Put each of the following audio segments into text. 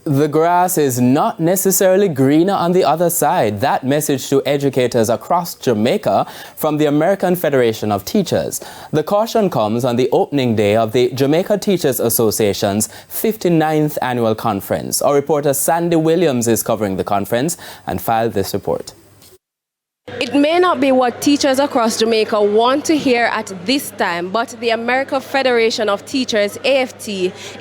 The grass is not necessarily greener on the other side. That message to educators across Jamaica from the American Federation of Teachers. The caution comes on the opening day of the Jamaica Teachers Association's 59th annual conference. Our reporter Sandy Williams is covering the conference and filed this report. It may not be what teachers across Jamaica want to hear at this time, but the American Federation of Teachers, AFT,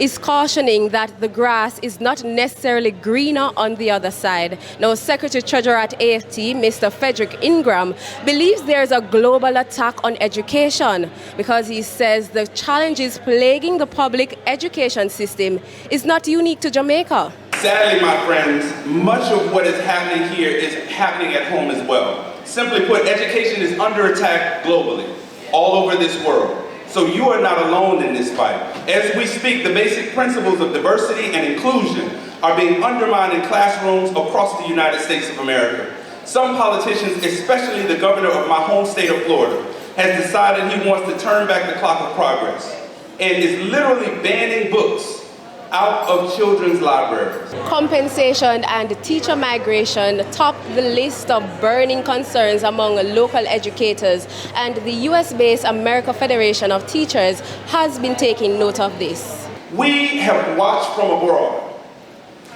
is cautioning that the grass is not necessarily greener on the other side. Now, Secretary-Treasurer at AFT, Mr. Frederick Ingram, believes there is a global attack on education because he says the challenges plaguing the public education system is not unique to Jamaica. Sadly, my friends, much of what is happening here is happening at home as well. Simply put, education is under attack globally, all over this world. So you are not alone in this fight. As we speak, the basic principles of diversity and inclusion are being undermined in classrooms across the United States of America. Some politicians, especially the governor of my home state of Florida, has decided he wants to turn back the clock of progress and is literally banning books out of children's libraries. Compensation and teacher migration top the list of burning concerns among local educators, and the US-based American Federation of Teachers has been taking note of this. We have watched from abroad,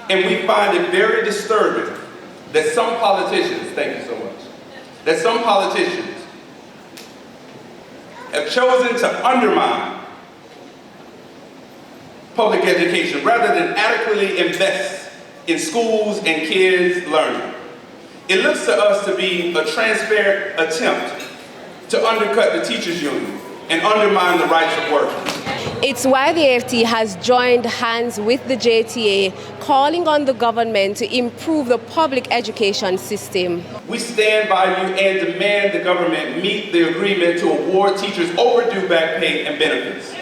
and we find it very disturbing that some politicians, thank you so much, that some politicians have chosen to undermine public education rather than adequately invest in schools and kids' learning. It looks to us to be a transparent attempt to undercut the teachers' union and undermine the rights of workers. It's why the AFT has joined hands with the JTA, calling on the government to improve the public education system. We stand by you and demand the government meet the agreement to award teachers overdue back pay and benefits.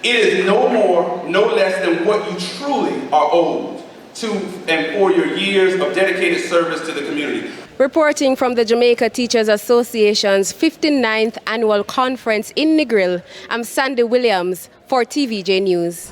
It is no more, no less than what you truly are owed to and for your years of dedicated service to the community. Reporting from the Jamaica Teachers Association's 59th annual conference in Negril, I'm Sandy Williams for TVJ News.